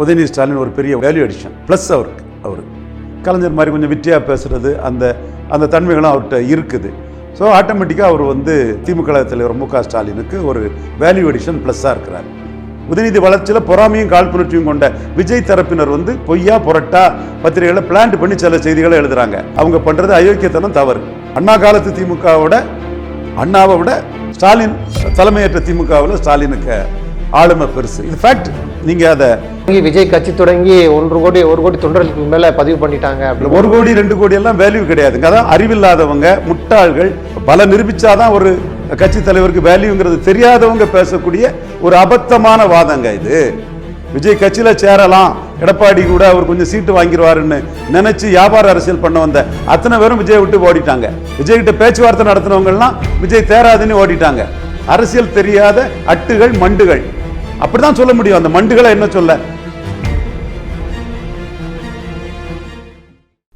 உதயநிதி ஸ்டாலின் ஒரு பெரிய value addition plus அவர் கலைஞர் மாதிரி கொஞ்சம் விட்டியாக பேசுகிறது அந்த தன்மைகளும் அவர்கிட்ட இருக்குது. ஸோ ஆட்டோமேட்டிக்காக அவர் திமுக தலைவர் மு.க. ஸ்டாலினுக்கு ஒரு வேல்யூ அடிஷன் ப்ளஸ்ஸாக இருக்கிறார். உதயநிதி வளர்ச்சியில் பொறாமையும் காழ்ப்புணர்ச்சியும் கொண்ட விஜய் தரப்பினர் பொய்யா புரட்டா பத்திரிகைகளை பிளான்ட் பண்ணி சில செய்திகளை எழுதுறாங்க. அவங்க பண்ணுறது அயோக்கியத்தனம், தவறு. அண்ணா காலத்து திமுகவோட அண்ணாவை விட ஸ்டாலின் தலைமையேற்ற திமுகவில் ஸ்டாலினுக்கு ஆளுமை பெருசு. இது ஃபேக்ட். நீங்க அதை விஜய் கட்சி தொடங்கி 1 கோடி தொண்டர்களுக்கு மேல பதிவு பண்ணிட்டாங்க. 1 கோடி 2 கோடி எல்லாம் வேல்யூ கிடையாதுங்க. அதான் அறிவில்லாதவங்க, முட்டாள்கள், பல நிரூபிச்சாதான் ஒரு கட்சி தலைவருக்கு வேல்யூங்கிறது தெரியாதவங்க பேசக்கூடிய ஒரு அபத்தமான வாதங்க இது. விஜய் கட்சியில சேரலாம், எடப்பாடி கூட அவர் கொஞ்சம் சீட்டு வாங்கிடுவாருன்னு நினைச்சு வியாபார அரசியல் பண்ண வந்த அத்தனை பேரும் விஜய் விட்டு ஓடிட்டாங்க. விஜய் கிட்ட பேச்சுவார்த்தை நடத்தினவங்க எல்லாம் விஜய் தேராதுன்னு ஓடிட்டாங்க. அரசியல் தெரியாத அட்டுகள், மண்டுகள், அப்படிதான் சொல்ல முடியும். அந்த மண்டுகளை என்ன சொல்ல?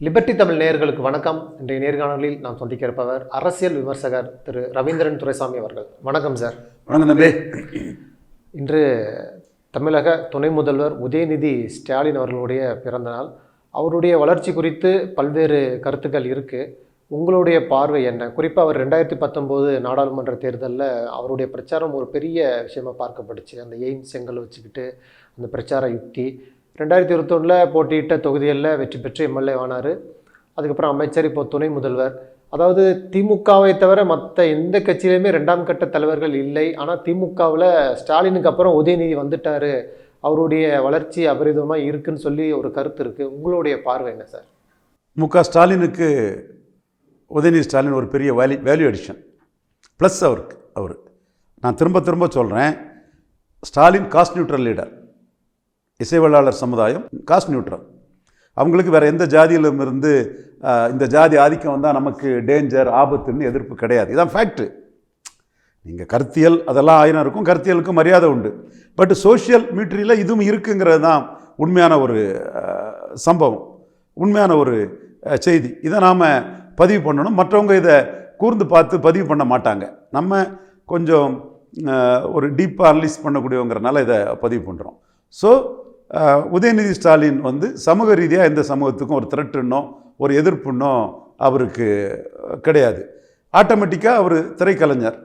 லிபர்டி தமிழ் நேயர்களுக்கு வணக்கம். இன்றைய நேர்காணலில் நாம் சந்திக்க இருப்பவர் அரசியல் விமர்சகர் திரு ரவீந்திரன் துரைசாமி அவர்கள். வணக்கம் சார். வணக்கம் தம்பி. இன்று தமிழக துணை முதல்வர் உதயநிதி ஸ்டாலின் அவர்களுடைய பிறந்த நாள். அவருடைய வளர்ச்சி குறித்து பல்வேறு கருத்துக்கள் இருக்குது. உங்களுடைய பார்வை என்ன? குறிப்பாக அவர் 2019 நாடாளுமன்ற தேர்தலில் அவருடைய பிரச்சாரம் ஒரு பெரிய விஷயமாக பார்க்கப்பட்டுச்சு. அந்த எய்ம் செங்கல் வச்சுக்கிட்டு அந்த பிரச்சார யுக்தி. 2021 போட்டியிட்ட தொகுதிகளில் வெற்றி பெற்று எம்எல்ஏ ஆனார். அதுக்கப்புறம் அமைச்சர், இப்போ துணை முதல்வர். அதாவது திமுகவை தவிர மற்ற எந்த கட்சியிலையுமே 2ஆம் கட்ட தலைவர்கள் இல்லை. ஆனால் திமுகவில் ஸ்டாலினுக்கு அப்புறம் உதயநிதி வந்துட்டார், அவருடைய வளர்ச்சி அபரிதமாக இருக்குன்னு சொல்லி ஒரு கருத்து இருக்குது. உங்களுடைய பார்வை என்ன சார்? மு.க. ஸ்டாலினுக்கு உதயநிதி ஸ்டாலின் ஒரு பெரிய வேல்யூ அடிஷன் ப்ளஸ் அவர். நான் திரும்ப சொல்கிறேன், ஸ்டாலின் காஸ்ட் நியூட்ரல் லீடர். இசைவாளர் சமுதாயம் காஸ்ட் நியூட்ரல். அவங்களுக்கு வேறு எந்த ஜாதியிலும் இருந்து இந்த ஜாதி ஆதிக்கம் வந்தால் நமக்கு டேஞ்சர், ஆபத்துன்னு எதிர்ப்பு கிடையாது. இதான் ஃபேக்ட்ரு. நீங்கள் கருத்தியல் அதெல்லாம் ஆயிரம் இருக்கும், கருத்தியலுக்கு மரியாதை உண்டு. பட் சோஷியல் மீட்ரியில் இதுவும் இருக்குங்கிறது தான் உண்மையான ஒரு சம்பவம், உண்மையான ஒரு செய்தி. இதை நாம் பதிவு பண்ணணும். மற்றவங்க இதை கூர்ந்து பார்த்து பதிவு பண்ண மாட்டாங்க. நம்ம கொஞ்சம் ஒரு டீப்பாக அனலைஸ் பண்ணக்கூடியவங்கிறனால இதை பதிவு பண்ணுறோம். ஸோ உதயநிதி ஸ்டாலின் சமூக ரீதியாக எந்த சமூகத்துக்கும் ஒரு த்ரெட்டுன்னோ ஒரு எதிர்ப்புன்னோ அவருக்கு கிடையாது. ஆட்டோமேட்டிக்காக அவர் திரைக்கலைஞர்,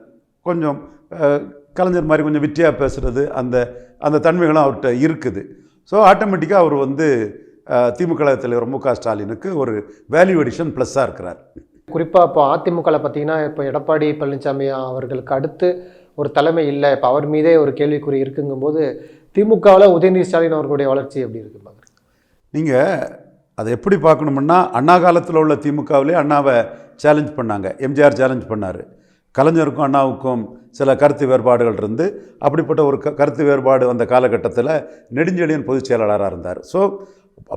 கொஞ்சம் கலைஞர் மாதிரி கொஞ்சம் விட்டியாக பேசுகிறது அந்த தன்மைகளும் அவர்கிட்ட இருக்குது. ஸோ ஆட்டோமேட்டிக்காக அவர் திமுக தலைவர் மு.க. ஸ்டாலினுக்கு ஒரு வேல்யூ அடிஷன் ப்ளஸ்ஸாக இருக்கிறார். குறிப்பாக இப்போ அதிமுகவில் பார்த்தீங்கன்னா, இப்போ எடப்பாடி பழனிசாமி அவர்களுக்கு அடுத்து ஒரு தலைமை இல்லை, இப்போ அவர் மீதே ஒரு கேள்விக்குறி இருக்குங்கும்போது திமுகவில் உதயநிதி ஸ்டாலின் அவர்களுடைய வளர்ச்சி எப்படி இருக்கு பார்க்குறேன்? நீங்கள் அதை எப்படி பார்க்கணுமுன்னா, அண்ணா காலத்தில் உள்ள திமுகவிலே அண்ணாவை சேலஞ்ச் பண்ணாங்க, எம்ஜிஆர் சேலஞ்ச் பண்ணார். கலைஞருக்கும் அண்ணாவுக்கும் சில கருத்து வேறுபாடுகள் இருந்து, அப்படிப்பட்ட ஒரு கருத்து வேறுபாடு வந்த காலகட்டத்தில் நெடுஞ்செழியன் பொதுச் செயலாளராக இருந்தார். ஸோ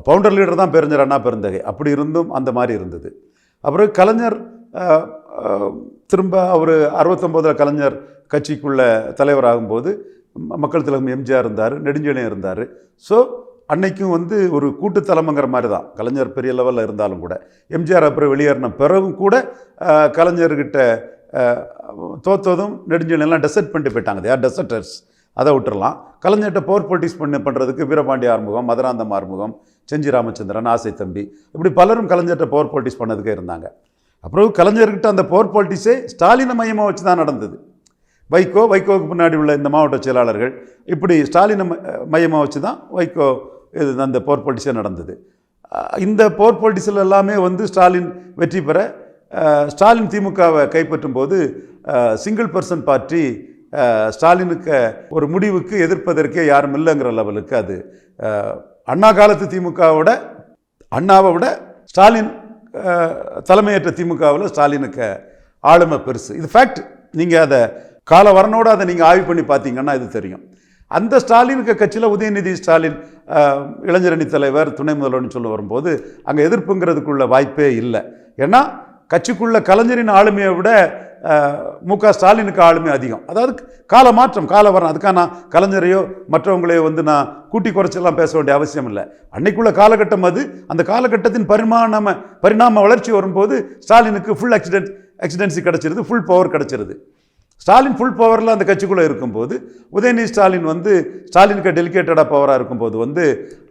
பவுண்டர் லீடர் தான் பெருஞ்சர் அண்ணா பெருந்தகை. அப்படி இருந்தும் அந்த மாதிரி இருந்தது. அப்புறம் கலைஞர் திரும்ப அவர் 69 கலைஞர் கட்சிக்குள்ள தலைவராகும்போது மக்கள் திலகம் எம்ஜிஆர் இருந்தார், நெடுஞ்செழியன் இருந்தார். ஸோ அன்னைக்கும் ஒரு கூட்டு தலைமைங்கிற மாதிரி தான். கலைஞர் பெரிய லெவலில் இருந்தாலும் கூட எம்ஜிஆர் அப்புறம் வெளியேறின பிறகும் கூட கலைஞர்கிட்ட தோத்ததும் நெடுஞ்செழியன்லாம் டெசர்ட் பண்ணிட்டு போயிட்டாங்க. யார் டெசர்டர்ஸ், அதை விட்டுறலாம். கலைஞர்கிட்ட பவர் பொலிட்டிக்ஸ் பண்ணுறதுக்கு வீரபாண்டிய ஆறுமுகம், மதுராந்தம் ஆறுமுகம், செஞ்சி ராமச்சந்திரன், ஆசை தம்பி, இப்படி பலரும் கலைஞர்கிட்ட பவர் பொலிட்டிக்ஸ் பண்ணதுக்கே இருந்தாங்க. அப்புறம் கலைஞர்கிட்ட அந்த பவர் பொலிட்டிக்ஸே ஸ்டாலினை மையமாக வச்சு தான் நடந்தது. வைகோவுக்கு முன்னாடி உள்ள இந்த மாவட்ட செயலாளர்கள் இப்படி ஸ்டாலினை மையமாக வச்சு தான் வைகோ அந்த பவர் பொலிட்டிக்ஸே நடந்தது. இந்த பவர் பொலிட்டிக்ஸில் எல்லாமே ஸ்டாலின் வெற்றி பெற, ஸ்டாலின் திமுகவை கைப்பற்றும் போது சிங்கிள் பர்சன் பார்ட்டி ஸ்டாலினுக்கு ஒரு முடிவுக்கு எதிர்ப்பதற்கே யாரும் இல்லைங்கிற லெவலுக்கு அது அண்ணா காலத்து திமுகவோட அண்ணாவை விட ஸ்டாலின் தலைமையேற்ற திமுகவில் ஸ்டாலினுக்கு ஆளுமை பெருசு. இது ஃபேக்ட். நீங்கள் அதை கால வரனோடு அதை நீங்கள் ஆய்வு பண்ணி பார்த்தீங்கன்னா இது தெரியும். அந்த ஸ்டாலினுக்கு கட்சியில் உதயநிதி ஸ்டாலின் இளைஞரணி தலைவர், துணை முதல்வர்னு சொல்ல வரும்போது அங்கே எதிர்ப்புங்கிறதுக்குள்ள வாய்ப்பே இல்லை. ஏன்னா கட்சிக்குள்ள கலைஞரின் ஆளுமையை விட மு.க. ஸ்டாலினுக்கு ஆளுமை அதிகம். அதாவது கால மாற்றம், கால வரம். அதுக்காக நான் கலைஞரையோ மற்றவங்களையோ நான் கூட்டி குறைச்செல்லாம் பேச வேண்டிய அவசியம் இல்லை. அன்னைக்குள்ள காலகட்டம் அது. அந்த காலகட்டத்தின் பரிணாம வளர்ச்சி வரும்போது ஸ்டாலினுக்கு ஃபுல் எக்ஸிடென்சி கிடச்சிருது, ஃபுல் பவர் கிடச்சிருது. ஸ்டாலின் ஃபுல் பவரில் அந்த கட்சிக்குள்ளே இருக்கும்போது உதயநிதி ஸ்டாலின் வந்து ஸ்டாலினுக்கு டெலிகேட்டடாக பவராக இருக்கும்போது வந்து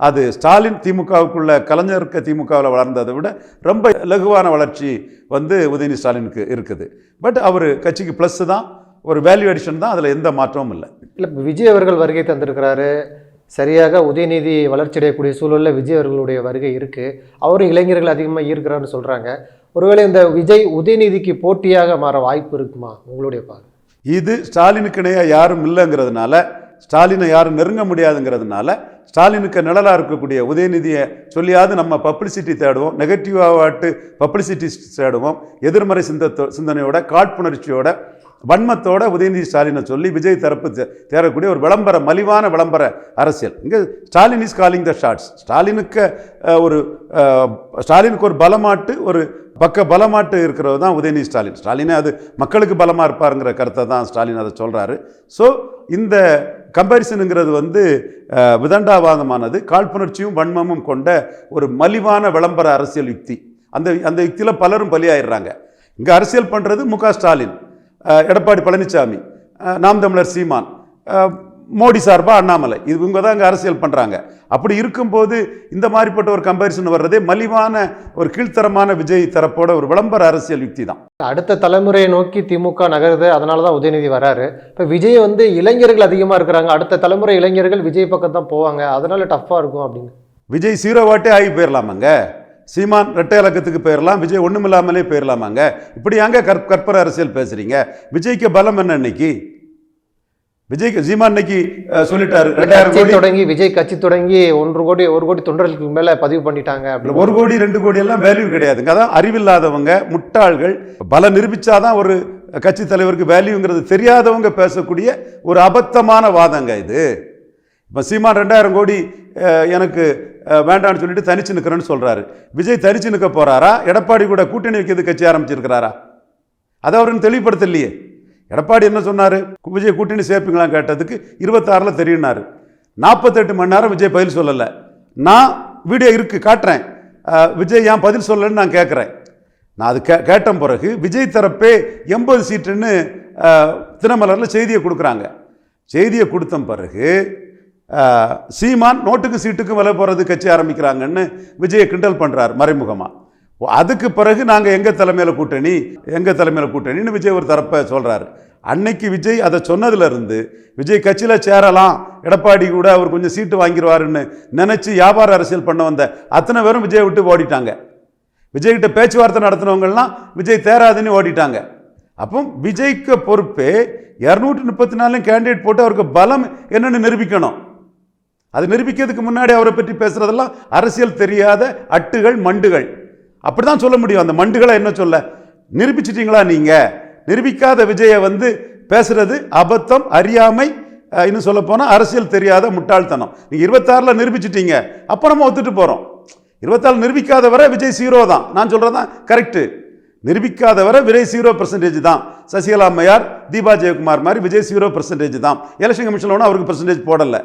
அது ஸ்டாலின் திமுகவுக்குள்ள கலைஞருக்கு திமுகவில் வளர்ந்ததை விட ரொம்ப லகுவான வளர்ச்சி வந்து உதயநிதி ஸ்டாலினுக்கு இருக்குது. பட் அவர் கட்சிக்கு ப்ளஸ் தான், ஒரு வேல்யூ அடிஷன் தான், அதில் எந்த மாற்றமும் இல்லை. இல்லை, விஜய் அவர்கள் வருகை தந்திருக்கிறாரு, சரியாக உதயநிதி வளர்ச்சியடையக்கூடிய சூழலில் விஜய் அவர்களுடைய வருகை இருக்குது, அவரும் இளைஞர்கள் அதிகமாக ஈர்க்கிறான்னு சொல்கிறாங்க. ஒருவேளை இந்த விஜய் உதயநிதிக்கு போட்டியாக மாற வாய்ப்பு இருக்குமா உங்களுடைய பார்வை? இது ஸ்டாலினுக்கு இணையாக யாரும் இல்லைங்கிறதுனால, ஸ்டாலினை யாரும் நெருங்க முடியாதுங்கிறதுனால, ஸ்டாலினுக்கு நிழலாக இருக்கக்கூடிய உதயநிதியை சொல்லியாவது நம்ம பப்ளிசிட்டி தேடுவோம், நெகட்டிவாட்டு பப்ளிசிட்டி தேடுவோம், எதிர்மறை சிந்தனையோட காழ்ப்புணர்ச்சியோட வன்மத்தோட உதயநிதி ஸ்டாலினை சொல்லி விஜய் தரப்பு தேரக்கூடிய ஒரு விளம்பர மலிவான விளம்பர அரசியல். இங்கே Stalin is calling the shots. ஸ்டாலினுக்கு ஒரு பலமாட்டு, ஒரு பக்க பலமாட்டு இருக்கிறது தான் உதயநிதி ஸ்டாலின். ஸ்டாலினே அது மக்களுக்கு பலமாக இருப்பாருங்கிற கருத்தை தான் ஸ்டாலின் அதை சொல்கிறாரு. ஸோ இந்த கம்பேரிசனுங்கிறது வந்து விதண்டாவாதமானது, காழ்ப்புணர்ச்சியும் வன்மமும் கொண்ட ஒரு மலிவான விளம்பர அரசியல் யுக்தி. அந்த யுக்தியில் பலரும் பலியாயிடுறாங்க. இங்கே அரசியல் பண்ணுறது முக ஸ்டாலின், எடப்பாடி பழனிசாமி, நாம் தமிழர் சீமான், மோடி சார்பாக அண்ணாமலை, இவங்க தான் இங்கே அரசியல் பண்ணுறாங்க. அப்படி இருக்கும்போது இந்த மாதிரிப்பட்ட ஒரு கம்பேரிசன் வர்றதே மலிவான ஒரு கீழ்த்தரமான விஜய் தரப்போட ஒரு விளம்பர அரசியல் யுக்தி தான். அடுத்த தலைமுறையை நோக்கி திமுக நகருது, அதனால தான் உதயநிதி வராரு. இப்போ விஜய் வந்து இளைஞர்கள் அதிகமாக இருக்கிறாங்க, அடுத்த தலைமுறை இளைஞர்கள் விஜய் பக்கம் தான் போவாங்க, அதனால டஃப்பாக இருக்கும் அப்படின்னு. விஜய் 0 வாட்டே ஆகி போயிடலாமாங்க, சீமான் ரெட்டை இலக்கத்துக்கு போயிடலாம், விஜய் ஒன்றும் இல்லாமலே போயிடலாமாங்க. இப்படி அங்கே கற்பனை அரசியல் பேசுறீங்க? விஜய்க்கு பலம் என்ன இன்னைக்கு? விஜய்க்கு சீமான் இன்னைக்கு சொல்லிட்டாரு 2000 கோடி தொடங்கி, விஜய் கட்சி தொடங்கி 1 கோடி தொண்டர்களுக்கு மேல பதிவு பண்ணிட்டாங்க. 1 கோடி 2 கோடி எல்லாம் வேல்யூ கிடையாதுங்க. அதான் அறிவில்லாதவங்க, முட்டாள்கள், பல நிரூபிச்சாதான் ஒரு கட்சி தலைவருக்கு வேல்யூங்கிறது தெரியாதவங்க பேசக்கூடிய ஒரு அபத்தமான வாதங்க இது. இப்போ சீமான் 2000 கோடி எனக்கு வேண்டான்னு சொல்லிட்டு தனிச்சு நிற்கிறேன்னு சொல்றாரு. விஜய் தனிச்சு நிற்க போறாரா, எடப்பாடி கூட கூட்டணி வைக்கிறது கட்சி ஆரம்பிச்சிருக்கிறாரா? அதை அவருன்னு தெளிவுபடுத்தலையே. எடப்பாடி என்ன சொன்னார்? விஜய் கூட்டணி சேர்ப்பீங்களாம் கேட்டதுக்கு 26 தெரியும்னாரு. 48 மணி நேரம் விஜய் பதில் சொல்லலை. நான் வீடியோ இருக்கு காட்டுறேன், விஜய் ஏன் பதில் சொல்லலைன்னு நான் கேட்குறேன். நான் அது கேட்ட பிறகு விஜய் தரப்பே 80 சீட்டுன்னு தினமலரில் செய்தியை கொடுக்குறாங்க. செய்தியை கொடுத்த பிறகு சீமான் நோட்டுக்கு சீட்டுக்கு விலை போகிறது கட்சி ஆரம்பிக்கிறாங்கன்னு விஜயை கிண்டல் பண்ணுறார் மறைமுகமாக. அதுக்கு பிறகு நாங்கள் எங்கள் தலைமையில் கூட்டணின்னு விஜய் ஒரு தரப்பை சொல்கிறாரு. அன்னைக்கு விஜய் அதை சொன்னதுலேருந்து விஜய் கட்சியில் சேரலாம், எடப்பாடி கூட அவர் கொஞ்சம் சீட்டு வாங்கிடுவாருன்னு நினச்சி வியாபார அரசியல் பண்ண வந்த அத்தனை பேரும் விஜய் விட்டு ஓடிட்டாங்க. விஜய்கிட்ட பேச்சுவார்த்தை நடத்தினவங்கள்லாம் விஜய் தேராதுன்னு ஓடிட்டாங்க. அப்போ விஜய்க்கு பொறுப்பே 234 கேண்டிடேட் போட்டு அவருக்கு பலம் என்னன்னு நிரூபிக்கணும். அது நிரூபிக்கிறதுக்கு முன்னாடி அவரை பற்றி பேசுறதெல்லாம் அரசியல் தெரியாத அட்டுகள், மண்டுகள். அப்படிதான் சொல்ல முடியும். அந்த மண்டுகளை என்ன சொல்ல? நிரூபிச்சிட்டீங்களா? நீங்க நிரூபிக்காத விஜயை வந்து பேசுறது அபத்தம், அறியாமை, இன்னும் சொல்ல போனா அரசியல் தெரியாத முட்டாள்தனம். நீங்க 26 நிரூபிச்சிட்டீங்க, அப்புறமா ஒத்துட்டு போறோம். 24 நிரூபிக்காத வரை விஜய் 0 தான். நான் சொல்றதான் கரெக்ட். நிரூபிக்காத வரை விஜய் 0% தான். சசிகலா அம்மையார், தீபா ஜெயக்குமார் மாதிரி விஜய் 0% தான். எலெக்ஷன் கமிஷன்ல ஒன்றும் அவருக்கு பர்சன்டேஜ் போடலை.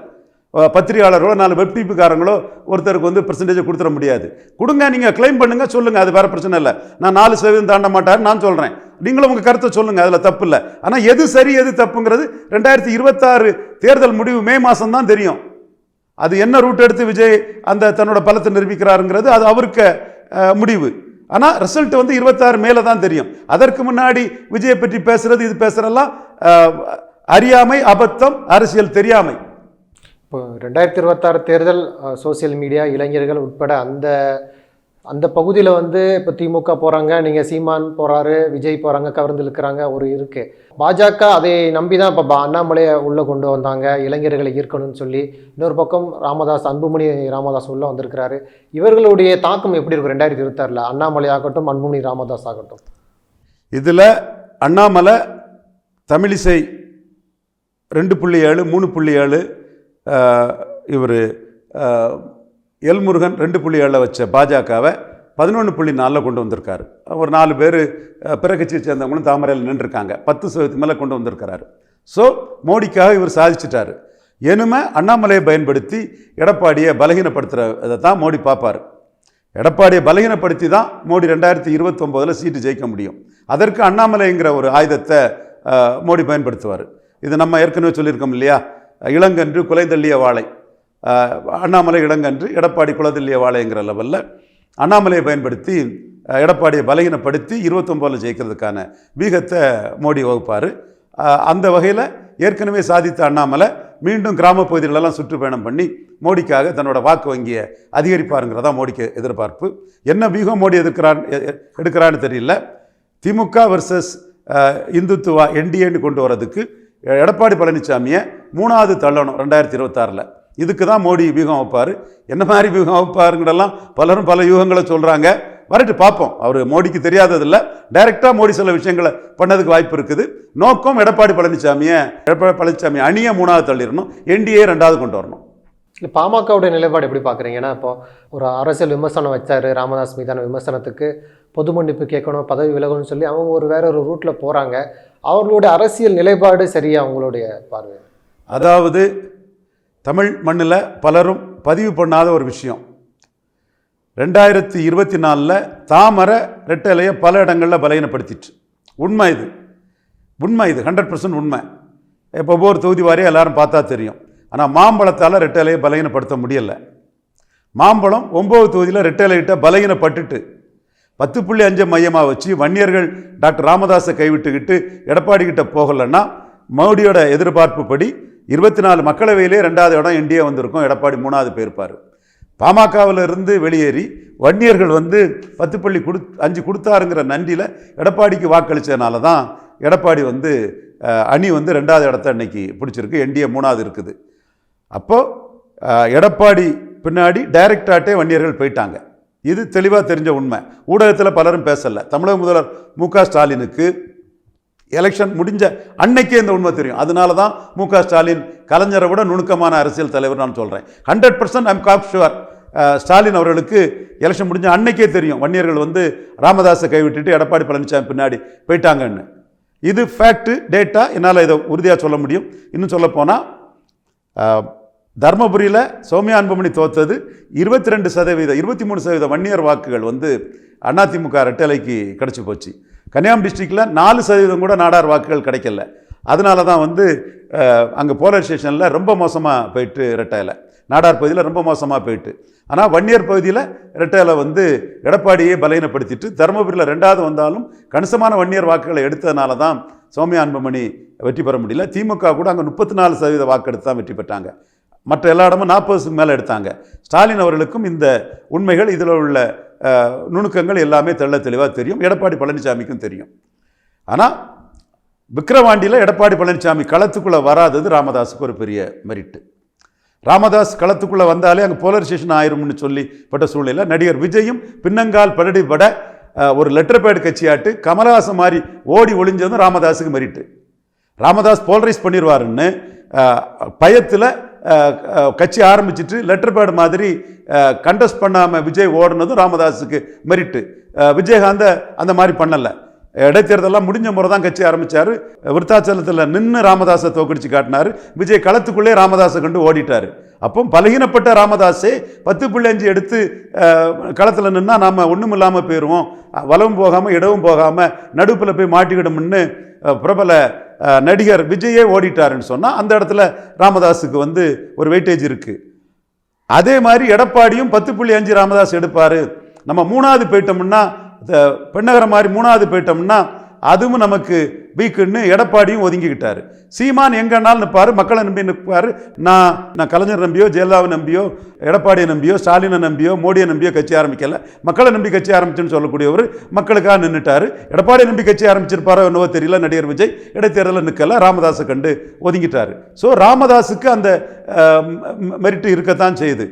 பத்திரிகையாளர்களோ 4 வெப்டிபிக்காரங்களோ ஒருத்தருக்கு வந்து பர்சன்டேஜை கொடுத்துட முடியாது. கொடுங்க, நீங்கள் கிளைம் பண்ணுங்க, சொல்லுங்க, அது வேற பிரச்சனை இல்லை. நான் 4% தாண்ட மாட்டார் நான் சொல்கிறேன், நீங்களும் உங்கள் கருத்தை சொல்லுங்க, அதில் தப்பு இல்லை. ஆனால் எது சரி எது தப்புங்கிறது 2026 தேர்தல் முடிவு மே மாதம் தான் தெரியும். அது என்ன ரூட் எடுத்து விஜய் அந்த தன்னோட பலத்தை நிரூபிக்கிறாருங்கிறது அது அவருக்கு முடிவு. ஆனால் ரிசல்ட் வந்து 26 மேலே தான் தெரியும். அதற்கு முன்னாடி விஜயை பற்றி பேசுறது, இது பேசுறதெல்லாம் அறியாமை, அபத்தம், அரசியல் தெரியாமை. இப்போ 2026 தேர்தல், சோசியல் மீடியா, இளைஞர்கள் உட்பட அந்த பகுதியில் வந்து இப்போ திமுக போகிறாங்க, நீங்கள் சீமான் போகிறாரு, விஜய் போகிறாங்க, கவர்ந்து இழுக்கிறாங்க ஒரு இருக்குது. பாஜக அதை நம்பி தான் இப்போ அண்ணாமலையை உள்ளே கொண்டு வந்தாங்க, இளைஞர்களை ஈர்க்கணும்னு சொல்லி. இன்னொரு பக்கம் ராமதாஸ், அன்புமணி ராமதாஸ் உள்ளே வந்திருக்கிறாரு. இவர்களுடைய தாக்கம் எப்படி இருக்கும் 2026? அண்ணாமலை ஆகட்டும், அன்புமணி ராமதாஸ் ஆகட்டும். இதில் அண்ணாமலை தமிழிசை 2.7, 3.7, இவர் எல்முருகன் 2.7 வச்ச பாஜகவை 11.4 கொண்டு வந்திருக்காரு. ஒரு 4 பேர் பிற கட்சியை சேர்ந்தவங்களும் தாமரையில் நின்றுருக்காங்க. 10% மேலே கொண்டு வந்திருக்கிறாரு. ஸோ மோடிக்காக இவர் சாதிச்சிட்டாரு. இனிமே அண்ணாமலையை பயன்படுத்தி எடப்பாடியை பலகீனப்படுத்துகிறதை தான் மோடி பார்ப்பார். எடப்பாடியை பலகீனப்படுத்தி தான் மோடி 2029 சீட்டு ஜெயிக்க முடியும். அதற்கு அண்ணாமலைங்கிற ஒரு ஆயுதத்தை மோடி பயன்படுத்துவார். இது நம்ம ஏற்கனவே சொல்லியிருக்கோம் இல்லையா, இளங்கன்று குலைதள்ளிய வாழை, அண்ணாமலை இளங்கன்று, எடப்பாடி குலதள்ளிய வாழைங்கிற லெவலில் அண்ணாமலையை பயன்படுத்தி எடப்பாடியை பலகீனப்படுத்தி 29 ஜெயிக்கிறதுக்கான வீகத்தை மோடி வகுப்பார். அந்த வகையில் ஏற்கனவே சாதித்த அண்ணாமலை மீண்டும் கிராம பகுதிகளெல்லாம் சுற்றுப்பயணம் பண்ணி மோடிக்காக தன்னோட வாக்கு வங்கியை அதிகரிப்பாருங்கிறதா மோடிக்கு எதிர்பார்ப்பு. என்ன வியூகம் மோடி எடுக்கிறான்னு தெரியல. திமுக வர்சஸ் இந்துத்துவா என்டிஏன்னு கொண்டு வரதுக்கு எடப்பாடி பழனிசாமியை 3வது தள்ளணும் 2026. இதுக்கு தான் மோடி வியூகம் வைப்பார். என்ன மாதிரி வியூகம் வைப்பாருங்கிறதெல்லாம் பலரும் பல யூகங்களை சொல்கிறாங்க. வரட்டு பார்ப்போம். அவர் மோடிக்கு தெரியாததில்லை, டைரெக்டாக மோடி சில விஷயங்களை பண்ணதுக்கு வாய்ப்பு இருக்குது. நோக்கம் எடப்பாடி பழனிசாமி அணியை 3வது தள்ளிடணும், என்டிஏ 2வது கொண்டு வரணும். இல்லை, பாமகவுடைய நிலைப்பாடு எப்படி பார்க்குறீங்க? ஏன்னா இப்போ ஒரு அரசியல் விமர்சனம் வச்சார், ராமதாஸ் மீதான விமர்சனத்துக்கு பொது மன்னிப்பு கேட்கணும், பதவி விலகணும்னு சொல்லி அவங்க வேற ஒரு ரூட்டில் போகிறாங்க. அவர்களுடைய அரசியல் நிலைப்பாடு சரியா உங்களுடைய பார்வை? அதாவது தமிழ் மண்ணில் பலரும் பதிவு பண்ணாத ஒரு விஷயம், 2024 தாமரை ரெட்டலையை பல இடங்களில் பலகீனப்படுத்திட்டு. உண்மை இது 100% உண்மை. இப்போ ஒவ்வொரு தொகுதி வாரியாக எல்லாரும் பார்த்தா தெரியும். ஆனால் மாம்பழத்தால் ரெட்டலையை பலகீனப்படுத்த முடியலை. மாம்பழம் 9 தொகுதியில் ரெட்டலையிட்ட பலகீனப்பட்டுட்டு 10.5 மையமாக வச்சு வன்னியர்கள் டாக்டர் ராமதாஸை கைவிட்டுக்கிட்டு எடப்பாடி கிட்ட போகலைன்னா மோடியோட எதிர்பார்ப்பு படி 24 மக்களவையிலே 2வது இடம் என்டிஏ வந்திருக்கும், எடப்பாடி 3வது போயிருப்பார். பாமகவில் இருந்து வெளியேறி வன்னியர்கள் 10.5 கொடுத்தாருங்கிற நன்றியில் எடப்பாடிக்கு வாக்களித்ததுனால தான் எடப்பாடி அணி 2வது இடத்த இன்னைக்கு பிடிச்சிருக்கு, என்டிஏ 3வது இருக்குது. அப்போது எடப்பாடி பின்னாடி டைரக்டாட்டே வன்னியர்கள் போயிட்டாங்க. இது தெளிவாக தெரிஞ்ச உண்மை. ஊடகத்தில் பலரும் பேசலை. தமிழக முதல்வர் மு.க. ஸ்டாலினுக்கு எலெக்ஷன் முடிஞ்ச அன்னைக்கே இந்த உண்மை தெரியும். அதனால தான் மு.க. ஸ்டாலின் கலைஞரை விட நுணுக்கமான அரசியல் தலைவர் நான் சொல்கிறேன். 100% ஐம் காப் ஷுவர். ஸ்டாலின் அவர்களுக்கு எலெக்ஷன் முடிஞ்ச அன்னைக்கே தெரியும் வன்னியர்கள் ராமதாஸை கைவிட்டுட்டு எடப்பாடி பழனிசாமி பின்னாடி போயிட்டாங்கன்னு. இது ஃபேக்ட்டு, டேட்டா. என்னால் இதை உறுதியாக சொல்ல முடியும். இன்னும் சொல்லப்போனால் தர்மபுரியில் சௌமியா அன்புமணி தோத்தது 22%, 23% வன்னியர் வாக்குகள் அதிமுக ரெட்டலைக்கு கிடச்சி போச்சு. கன்னியாகுமரி டிஸ்ட்ரிக்டில் 4% கூட நாடார் வாக்குகள் கிடைக்கல. அதனால தான் அங்கே போலரைசேஷனில் ரொம்ப மோசமாக போயிட்டு ரெட்டையில், நாடார் பகுதியில் ரொம்ப மோசமாக போயிட்டு. ஆனால் வன்னியர் பகுதியில் ரெட்டையில் எடப்பாடியை பலகீனப்படுத்திட்டு தருமபுரியில் 2வது வந்தாலும் கணிசமான வன்னியர் வாக்குகளை எடுத்ததுனால தான் சௌமியா அன்புமணி வெற்றி பெற முடியல. திமுக கூட அங்கே 34% வாக்கு எடுத்து தான் வெற்றி பெற்றாங்க. மற்ற எல்லா இடமும் 40% மேலே எடுத்தாங்க. ஸ்டாலின் அவர்களுக்கும் இந்த உண்மைகள், இதில் உள்ள நுணுக்கங்கள் எல்லாமே தெளிவாக தெரியும். எடப்பாடி பழனிசாமிக்கும் தெரியும். ஆனால் விக்கிரவாண்டியில் எடப்பாடி பழனிசாமி களத்துக்குள்ளே வராதது ராமதாஸுக்கு ஒரு பெரிய மெரிட்டு. ராமதாஸ் களத்துக்குள்ளே வந்தாலே அங்கே போலரைசேஷன் ஆயிரும்னு சொல்லிப்பட்ட சூழ்நிலையில் நடிகர் விஜயும் பின்னங்கால் படடிபட ஒரு லெட்டர் பேட் கட்சியாட்டு கமலஹாசன் மாதிரி ஓடி ஒளிஞ்சதும் ராமதாஸுக்கு மெரிட்டு. ராமதாஸ் போலரைஸ் பண்ணிடுவாருன்னு பயத்தில் கட்சி ஆரம்பிச்சிட்டு லெட்டர் பேட் மாதிரி கண்டஸ்ட் பண்ணாமல் விஜய் ஓடுனதும் ராமதாஸுக்கு மெரிட்டு. விஜயகாந்த் அந்த மாதிரி பண்ணலை. இடைத்தேர்தலாம் முடிஞ்ச முறை தான் கட்சி ஆரம்பித்தார். விருத்தாச்சலத்தில் நின்று ராமதாஸை தோக்கடிச்சு காட்டினார். விஜய் களத்துக்குள்ளே ராமதாஸை கண்டு ஓடிட்டார். அப்போ பலகீனப்பட்ட ராமதாஸே 10.5 எடுத்து களத்தில் நின்னால் நாம் ஒன்றும் இல்லாமல் போயிடுவோம், வலவும் போகாமல் இடவும் போகாமல் நடுப்பில் போய் மாட்டிக்கிடும்னு பிரபல நடிகர் விஜயே ஓடிட்டாருன்னு சொன்னால் அந்த இடத்துல ராமதாஸுக்கு ஒரு வெயிட்டேஜ் இருக்குது. அதே மாதிரி எடப்பாடியும் 10.5 ராமதாஸ் எடுப்பார். நம்ம 3வது போயிட்டோம்னா, பெண்ணகரம் மாதிரி 3வது போயிட்டோம்னா அதுவும் நமக்கு வீக்குன்னு எடப்பாடியும் ஒதுங்கிக்கிட்டார். சீமான் எங்கன்னாலும் நிற்பார், மக்களை நம்பி நிற்பார். நான் கலைஞர் நம்பியோ, ஜெயலலிதாவை நம்பியோ, எடப்பாடியை நம்பியோ, ஸ்டாலினை நம்பியோ, மோடியை நம்பியோ கட்சி ஆரம்பிக்கல. மக்களை நம்பி கட்சி ஆரம்பிச்சுன்னு சொல்லக்கூடியவர் மக்களுக்காக நின்றுட்டார். எடப்பாடியை நம்பி கட்சி ஆரம்பிச்சிருப்பாரோ என்னவோ தெரியல. நடிகர் விஜய் இடைத்தேர்தலில் நிற்கல, ராமதாஸை கண்டு ஒதுங்கிட்டார். ஸோ ராமதாஸுக்கு அந்த மெரிட்டு இருக்கத்தான் செய்யுது.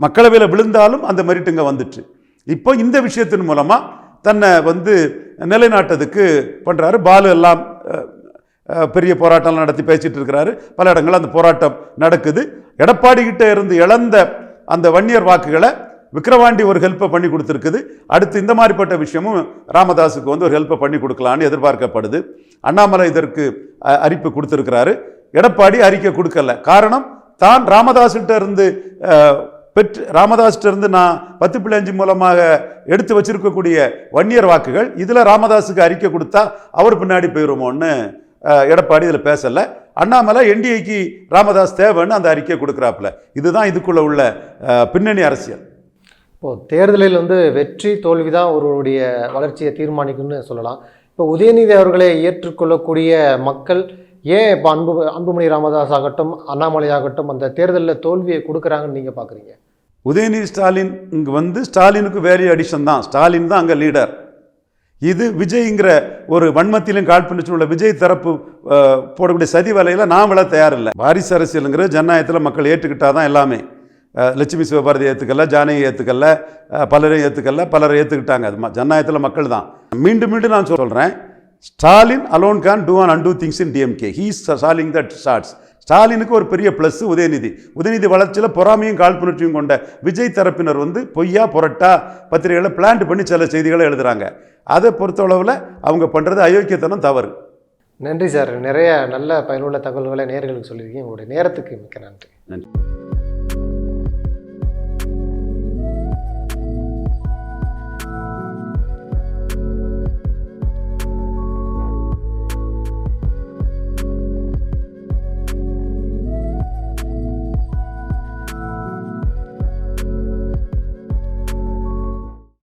மக்களவையில் விழுந்தாலும் அந்த மெரிட்டு இங்கே வந்துட்டு இப்போ இந்த விஷயத்தின் மூலமாக தன்னை நிலைநாட்டதுக்கு பண்ணுறாரு. பாலு எல்லாம் பெரிய போராட்டம் நடத்தி பேசிகிட்டு இருக்கிறாரு. பல இடங்களில் அந்த போராட்டம் நடக்குது. எடப்பாடி கிட்ட இருந்து இழந்த அந்த வன்னியர் வாக்குகளை விக்கிரவாண்டி ஒரு ஹெல்ப்பை பண்ணி கொடுத்துருக்குது. அடுத்து இந்த மாதிரிப்பட்ட விஷயமும் ராமதாஸுக்கு ஒரு ஹெல்ப்பை பண்ணி கொடுக்கலான்னு எதிர்பார்க்கப்படுது. அண்ணாமலை இதற்கு அறிவிப்பு கொடுத்துருக்கிறாரு. எடப்பாடி அறிக்கை கொடுக்கல. காரணம், தான் ராமதாஸ்கிட்ட இருந்து பெற்று ராமதாஸ்கிட்ட நான் 10.5 மூலமாக எடுத்து வச்சிருக்கக்கூடிய வன்னியர் வாக்குகள் இதில் ராமதாஸுக்கு அறிக்கை கொடுத்தா அவர் பின்னாடி போயிடுமோன்னு எடப்பாடி இதில் பேசலை. அண்ணாமலை என்டிஏக்கு ராமதாஸ் தேவைன்னு அந்த அறிக்கையை கொடுக்குறாப்புல. இதுதான் இதுக்குள்ளே உள்ள பின்னணி அரசியல். இப்போது தேர்தலில் வெற்றி தோல்வி தான் ஒருவருடைய வளர்ச்சியை தீர்மானிக்கும்னு சொல்லலாம். இப்போ உதயநிதி அவர்களை ஏற்றுக்கொள்ளக்கூடிய மக்கள் ஏன் இப்போ அன்புமணி ராமதாஸ் ஆகட்டும் அண்ணாமலை ஆகட்டும் அந்த தேர்தலில் தோல்வியை கொடுக்குறாங்கன்னு நீங்கள் பார்க்குறீங்க? உதயநிதி ஸ்டாலின் இங்கே ஸ்டாலினுக்கு வேல்யூ அடிஷன் தான். ஸ்டாலின் தான் அங்கே லீடர். இது விஜய்ங்கிற ஒரு வன்மத்திலும் காழ்ப்புணர்ச்சியில் உள்ள விஜய் தரப்பு போடக்கூடிய சதி வலையில் நான் விட தயாரில்லை. வாரிசு அரசியலுங்கிற ஜனநாயகத்தில் மக்கள் ஏற்றுக்கிட்டால் தான் எல்லாமே. லட்சுமி சிவபாரதி ஏற்றுக்கல, ஜானகி ஏற்றுக்கல, பலரையும் ஏற்றுக்கல, பலரை ஏற்றுக்கிட்டாங்க. அது ஜனநாயகத்தில் மக்கள் தான். மீண்டும் மீண்டும் நான் சொல்கிறேன், Stalin alone can do and undo things in DMK. He is stalling that shots. ஸ்டாலினுக்கு ஒரு பெரிய ப்ளஸ் உதயநிதி வளர்ச்சியில் பொறாமையும் காழ்ப்புணர்ச்சியும் கொண்ட விஜய் தரப்பினர் பொய்யா புரட்டா பத்திரிகைகளை பிளான்ட் பண்ணி சில செய்திகளை எழுதுகிறாங்க. அதை பொறுத்தளவில் அவங்க பண்ணுறது அயோக்கியத்தனம், தவறு. நன்றி சார். நிறைய நல்ல பயனுள்ள தகவல்களை நேயர்களுக்கு சொல்லியிருக்கீங்க. உங்களுடைய நேரத்துக்கு மிக்க நன்றி. நன்றி.